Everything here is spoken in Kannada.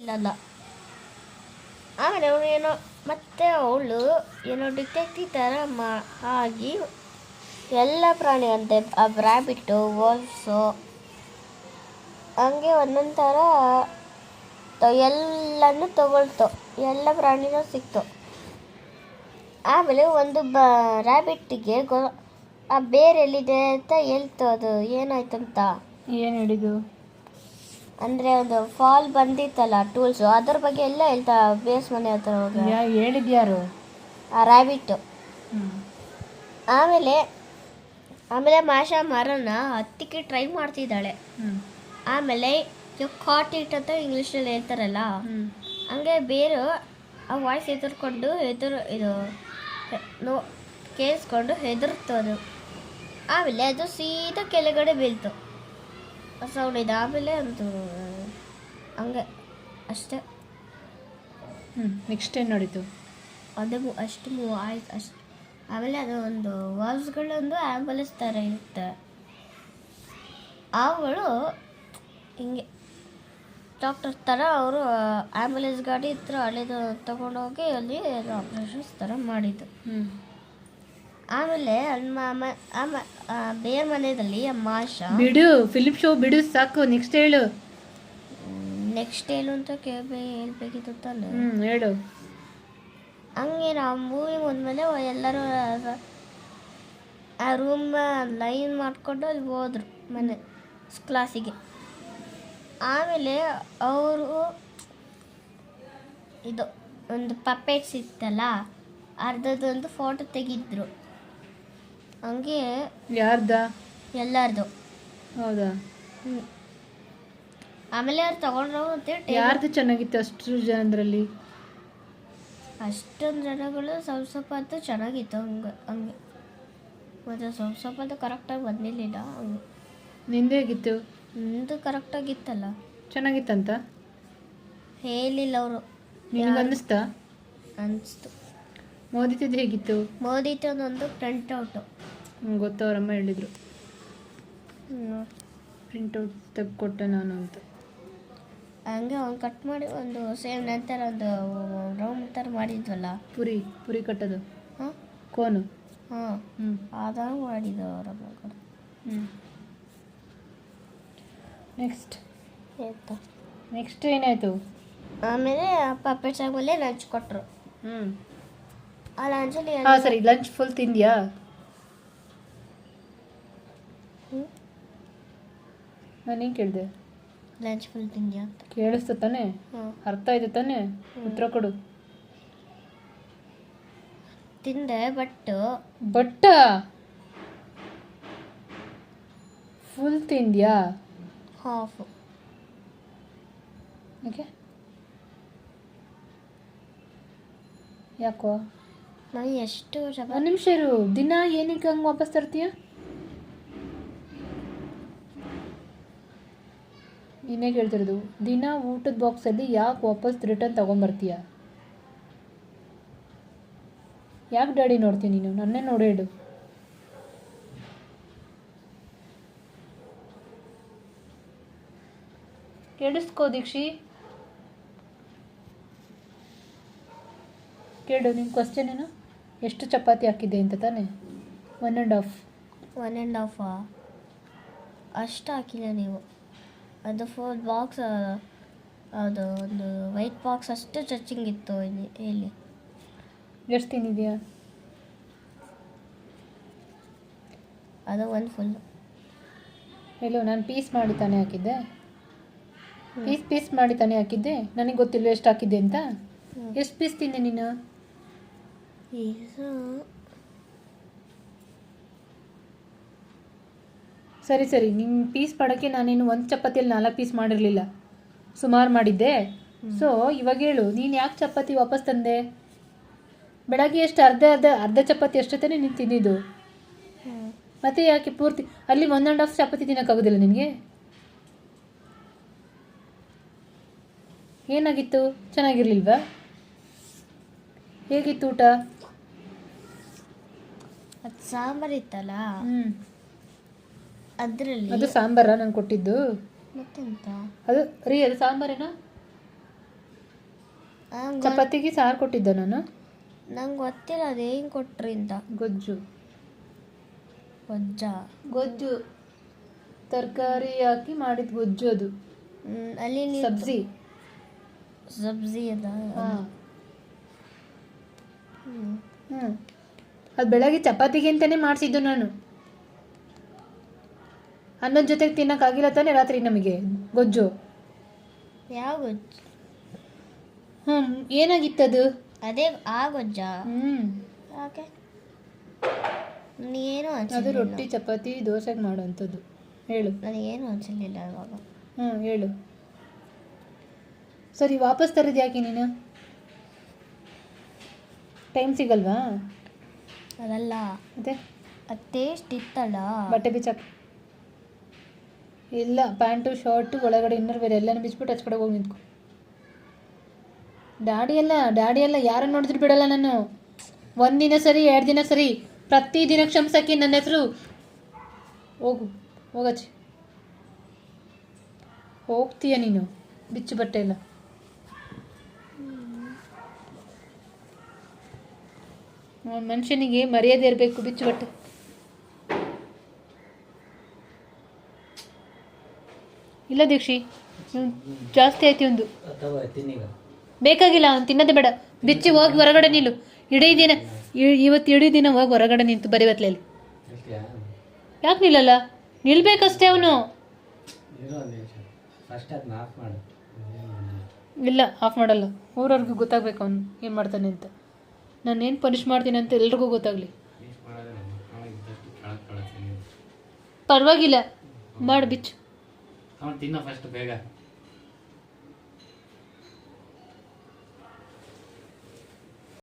ಇಲ್ಲಲ್ಲ. ಆಮೇಲೆ ಅವಳು ಏನೋ ಮತ್ತೆ ಅವಳು ಏನೋ ಡಿಟೆಕ್ಟಿವ್ ಥರ ಆಗಿ ಎಲ್ಲ ಪ್ರಾಣಿ ಅಂತೆ ರ್ಯಾಬಿಟ್ಟು ವಾಲ್ಸು ಹಂಗೆ ಒಂದೊಂದು ಥರ ಎಲ್ಲನೂ ತಗೊಳ್ತು, ಎಲ್ಲ ಪ್ರಾಣಿನೂ ಸಿಕ್ತು. ಆಮೇಲೆ ಒಂದು ರ್ಯಾಬಿಟ್ಟಿಗೆ ಆ ಬೇರೆ ಎಲ್ಲಿದೆ ಅಂತ ಹೇಳ್ತು. ಅದು ಏನಾಯ್ತಂತ ಏನು ಹೇಳಿದ್ದು ಅಂದರೆ ಒಂದು ಫಾಲ್ ಬಂದಿತ್ತಲ್ಲ ಟೂಲ್ಸು, ಅದ್ರ ಬಗ್ಗೆ ಎಲ್ಲ ಹೇಳ್ತಾ ಬೇಸ್ ಮನೆ ಹತ್ರ ಹೋಗಿ ಹೇಳಿದ್ಯಾರು? ಆ ರ್ಯಾಬಿಟ್ಟು. ಆಮೇಲೆ ಮಾಷಾ ಮರನ ಹತ್ತಿಕ್ಕೆ ಟ್ರೈ ಮಾಡ್ತಿದ್ದಾಳೆ. ಆಮೇಲೆ ಕಾಟ್ ಇಟ್ ಅಂತ ಇಂಗ್ಲೀಷಲ್ಲಿ ಹೇಳ್ತಾರಲ್ಲ, ಹಂಗೆ ಬೇರೆ ಆ ವಾಯ್ಸ್ ಎದುರ್ಕೊಂಡು ಕೇಳಿಸ್ಕೊಂಡು ಹೆದರ್ತದು. ಆಮೇಲೆ ಅದು ಸೀದಾ ಕೆಳಗಡೆ ಬೀಳ್ತು ಸೌಂಡ್ ಇದೆ. ಆಮೇಲೆ ಒಂದು ಹಂಗೆ ಅಷ್ಟೇ. ನೆಕ್ಸ್ಟ್ ಏನು ನೋಡಿತು? ಅದು ಅಷ್ಟು ಮೂವ್ ಆಯ್ತು ಅಷ್ಟು. ಆಮೇಲೆ ಅದು ಒಂದು ವಾಲ್ಸ್ಗಳೊಂದು ಆ್ಯಂಬುಲೆನ್ಸ್ ಥರ ಇರುತ್ತೆ. ಅವಳು ಹಿಂಗೆ ಡಾಕ್ಟರ್ ಥರ ಅವರು ಆ್ಯಂಬುಲೆನ್ಸ್ ಗಾಡಿ ಹತ್ರ ಹಳೆದು ತೊಗೊಂಡೋಗಿ ಅಲ್ಲಿ ಆಪ್ರೇಷನ್ಸ್ ಥರ ಮಾಡಿದ್ದು. ಆಮೇಲೆ ಬೇರೆ ಮನೆಯಲ್ಲಿ ಮಾಷಾ ಬಿಡು, ಫಿಲಿಪ್ ಶೋ ಬಿಡು, ಸಾಕು. ನೆಕ್ಸ್ಟ್ ಹೇಳು. ನೆಕ್ಸ್ಟ್ ಏನು ಅಂತ ಹೇಳ್ಬೇಕಿತ್ತು ತಾನೆ. ಹೇಳು. ಹಂಗೆ ನಾವು ಮೂವಿ ಮುಂದ್ಮೇಲೆ ಎಲ್ಲರೂ ಆ ರೂಮ್ ಲೈನ್ ಮಾಡಿಕೊಂಡು ಅಲ್ಲಿ ಹೋದ್ರು ಮನೆ ಕ್ಲಾಸಿಗೆ. ಆಮೇಲೆ ಅವರು ಇದು ಒಂದು ಪಪೆಟ್ಸ್ ಇತ್ತಲ್ಲ, ಅರ್ಧದೊಂದು ಫೋಟೋ ತೆಗಿದ್ರು. ಹಂಗೆ ಯಾರ್ದ? ಎಲ್ಲಾರ್ದು. ಹೌದಾ? ಆಮೇಲೆ ಅವ್ರು ತಗೊಂಡ್ರು ಅಂತ ಯಾರ್ದು ಚೆನ್ನಾಗಿತ್ತು ಅಷ್ಟು ಜನರಲ್ಲಿ? ಅಷ್ಟೊಂದು ಜನಗಳು ಸ್ವಲ್ಪ ಅಂತೂ ಚೆನ್ನಾಗಿತ್ತು. ಹಂಗೆ ಮತ್ತು ಸ್ವಲ್ಪ ಅಂತೂ ಕರೆಕ್ಟಾಗಿ ಬಂದಿರಲಿಲ್ಲ. ಹಂಗೆ ನಿಂದು ಹೇಗಿತ್ತು? ನಿಂದು ಕರೆಕ್ಟಾಗಿತ್ತಲ್ಲ, ಚೆನ್ನಾಗಿತ್ತಂತ ಹೇಳಿಲ್ಲ ಅವರು. ನಿನಗೆ ಅನ್ನಿಸ್ತಾ? ಅನಿಸ್ತು. ಮೋದಿತಿದ್ದು ಹೇಗಿತ್ತು? ಮೋದಿತೊಂದೊಂದು ಪ್ರಿಂಟ್ ಔಟು ಗೊತ್ತು, ಅವರಮ್ಮ ಹೇಳಿದರು. ಪ್ರಿಂಟೌಟ್ ತೆಗೆದುಕೊಟ್ಟೆ ನಾನು ಅಂತ. ಹಂಗೆ ಒಂದು ಕಟ್ ಮಾಡಿ ಒಂದು ಸೇಮ್ ನಂತರ ಒಂದು ರೌಂಡ್ ಥರ ಮಾಡಿದ್ವಲ್ಲ, ಪುರಿ ಕಟ್ಟೋದು. ಹಾಂ, ಕೋನು. ಹಾಂ, ಅದಾಗ ಮಾಡಿದ್ದು ಅವರಮ್ಮ ಕೂಡ. ನೆಕ್ಸ್ಟ್ ಏನಾಯಿತು? ಆಮೇಲೆ ಪಪ್ಪೆಟ್ಸ್ ಆದಮೇಲೆ ಲಂಚ್ ಕೊಟ್ಟರು. ಆ ಲಂಚಲ್ಲಿ ಹಾಂ ಸರಿ, ಲಂಚ್ ಫುಲ್ ತಿಂದ್ಯಾ? ನಾನು ಏನು ಕೇಳಿದೆ? ಲಂಚ್ ಫುಲ್ ತಿಂದ್ಯಾ ಅಂತ ಕೇಳಿಸ್ತು ತಾನೆ? ಅರ್ಥ ಆಯ್ತು ತಾನೆ? ಉತ್ತರ ಕೊಡು. ತಿಂದೆ, ಬಟ್ ಫುಲ್ ತಿಂದ್ಯಾ? ಹಾಫ್. ಓಕೆ, ಯಾಕೋ? ನಾನು ಎಷ್ಟು ಒಂದು ನಿಮಿಷ ಇರು. ದಿನ ಏನಕ್ಕೆ ಹಂಗೆ ವಾಪಸ್ ತರ್ತೀಯ? ನೀನೇ ಕೇಳ್ತಿರೋದು. ದಿನ ಊಟದ ಬಾಕ್ಸಲ್ಲಿ ಯಾಕೆ ವಾಪಸ್ ರಿಟರ್ನ್ ತೊಗೊಂಬರ್ತೀಯ? ಯಾಕೆ ಡ್ಯಾಡಿ ನೋಡ್ತೀನಿ ನೀನು? ನನ್ನೇ ನೋಡಿ ಹೇಳು. ಕೇಳಿಸ್ಕೋ ದೀಕ್ಷಿ, ಕೇಳು. ನಿಮ್ಮ ಕ್ವಶನ್ ಏನು? ಎಷ್ಟು ಚಪಾತಿ ಹಾಕಿದ್ದೆ ಅಂತ ತಾನೆ? 1.5 ಅಷ್ಟು ಹಾಕಿಲ್ಲ ನೀವು. ಅದು 4 ಬಾಕ್ಸ್, ಅದು ಒಂದು ವೈಟ್ ಬಾಕ್ಸ್ ಅಷ್ಟು ಚಚ್ಚಿಂಗ್ ಇತ್ತು ಇಲ್ಲಿ. ಎಷ್ಟು ತಿಂದಿದ್ಯಾ? ಅದು ಒಂದು ಫುಲ್. ಎಲ್ಲೋ ನಾನು ಪೀಸ್ ಮಾಡಿ ತಾನೇ ಹಾಕಿದ್ದೆ. ಪೀಸ್ ಮಾಡಿ ತಾನೇ ಹಾಕಿದ್ದೆ. ನನಗೆ ಗೊತ್ತಿಲ್ಲ ಎಷ್ಟು ಹಾಕಿದ್ದೆ ಅಂತ. ಎಷ್ಟು ಪೀಸ್ ತಿಂದೆ ನೀನು? ಸರಿ, ನಿಮ್ಮ ಪೀಸ್ ಪಡೋಕ್ಕೆ ನಾನೇನು ಒಂದು ಚಪಾತಿಯಲ್ಲಿ 4 ಪೀಸ್ ಮಾಡಿರಲಿಲ್ಲ, ಸುಮಾರು ಮಾಡಿದ್ದೆ. ಸೊ ಇವಾಗ ಹೇಳು, ನೀನು ಯಾಕೆ ಚಪಾತಿ ವಾಪಸ್ ತಂದೆ? ಬೆಳಗ್ಗೆ ಎಷ್ಟು ಅರ್ಧ ಚಪಾತಿ ಅಷ್ಟೇ ನೀನು ತಿಂದಿದ್ದು. ಮತ್ತೆ ಯಾಕೆ ಪೂರ್ತಿ ಅಲ್ಲಿ 1.5 ಚಪಾತಿ ತಿನ್ನೋಕ್ಕಾಗೋದಿಲ್ಲ ನಿನಗೆ? ಏನಾಗಿತ್ತು? ಚೆನ್ನಾಗಿರ್ಲಿಲ್ವಾ? ಹೇಗಿತ್ತು ಊಟ? ಅದು ಸಾಂಬಾರಿತ್ತಲ್ಲ, ಅದರಲ್ಲಿ. ಅದು ಸಾಂಬಾರ ನಾನು ಕೊಟ್ಟಿದ್ದು? ಮತ್ತೆಂತ ಅದು ಅದು ಸಾಂಬಾರೇನಾ? ಚಪಾತಿಗೆ ಸಾರು ಕೊಟ್ಟಿದ್ದ ನಾನು. ನಂಗೆ ಗೊತ್ತಿಲ್ಲ ಅದು ಹೆಂಗೆ ಕೊಟ್ರಿ ಅಂತ. ಗೊಜ್ಜು ಗೊಜ್ಜ ತರಕಾರಿ ಹಾಕಿ ಮಾಡಿದ ಗೊಜ್ಜು ಅದು. ಅಲ್ಲಿ ಸಬ್ಜಿ ಅದ. ಹಾಂ ಅದು ಬೆಳಗ್ಗೆ ಚಪಾತಿಗೆ ಅಂತಲೇ ಮಾಡಿಸಿದ್ದು ನಾನು. ಅನ್ನದ ಜೊತೆಗೆ ತಿನ್ನೋಕ್ಕಾಗಿಲ್ಲ ತಾನೇ ರಾತ್ರಿ ನಮಗೆ ಗೊಜ್ಜು. ಯಾವ ಗೊಜ್ಜು? ಏನಾಗಿತ್ತದು? ಅದೇ ಆ ಗೊಜ್ಜ. ಯಾಕೆ ನನಗೇನು ಅದು ಅನ್ಸಿಲ್ಲ. ರೊಟ್ಟಿ ಚಪಾತಿ ದೋಸೆಗೆ ಮಾಡೋವಂಥದ್ದು. ಹೇಳು. ನನಗೇನು ಅನ್ಸಿರ್ಲಿಲ್ಲ ಇವಾಗ. ಹೇಳು. ಸರಿ, ವಾಪಸ್ ತರೋದು ಯಾಕೆ ನೀನು? ಟೈಮ್ ಸಿಗಲ್ವಾ? ಅದಲ್ಲ, ಮತ್ತೆ ಅದು ಟೇಸ್ಟ್ ಇತ್ತಲ್ಲ. ಬಟ್ಟೆ ಬಿಚ್ಚಾಕ ಇಲ್ಲ, ಪ್ಯಾಂಟು ಶರ್ಟು ಒಳಗಡೆ ಇನ್ನರ್ ಬೇರೆ ಎಲ್ಲನೂ ಬಿಚ್ಬಿಟ್ಟು ಹಚ್ ಕಡೆ ಹೋಗಿ ನಿಂತ್ಕೊ. ಡ್ಯಾಡಿ ಎಲ್ಲ ಯಾರನ್ನು ನೋಡಿದ್ರು ಬಿಡಲ್ಲ ನಾನು. ಒಂದಿನ ಸರಿ 2 ದಿನ ಸರಿ ಪ್ರತಿದಿನ ಕ್ಷಮಿಸಕ್ಕೆ ನನ್ನ ಹೆಸರು. ಹೋಗಚ್ಚಿ ಹೋಗ್ತೀಯ ನೀನು. ಬಿಚ್ಚು ಬಟ್ಟೆ ಎಲ್ಲ. ಮನುಷ್ಯನಿಗೆ ಮರ್ಯಾದೆ ಇರಬೇಕು. ಬಿಚ್ಚು ಬಟ್ಟೆ. ಇಲ್ಲ ದೀಕ್ಷಿ, ಜಾಸ್ತಿ ಆಯ್ತು ಒಂದು. ಬೇಕಾಗಿಲ್ಲ, ಅವ್ನು ತಿನ್ನೋದೇ ಬೇಡ. ಬಿಚ್ಚಿ ಹೋಗಿ ಹೊರಗಡೆ ನಿಲ್ಲು. ಇವತ್ತು ಇಡೀ ದಿನ ಹೋಗಿ ಹೊರಗಡೆ ನಿಂತು ಬರೀವತ್ಲೆಯಲ್ಲಿ. ಯಾಕೆ ನಿಲ್ಲಲ್ಲ? ನಿಲ್ಬೇಕಷ್ಟೇ ಅವನು. ಇಲ್ಲ, ಆಫ್ ಮಾಡಲ್ಲ. ಊರವ್ರಿಗೂ ಗೊತ್ತಾಗ್ಬೇಕು ಅವನು ಏನು ಮಾಡ್ತಾನೆ ಅಂತ. ನಾನು ಏನು ಪನಿಷ್ ಮಾಡ್ತೀನಿ ಅಂತ ಎಲ್ರಿಗೂ ಗೊತ್ತಾಗಲಿ. ಪರವಾಗಿಲ್ಲ, ಮಾಡು ಬಿಚ್ಚು. ತಿನ್ನೋ ಫಸ್ಟ್ ಬೇಗ.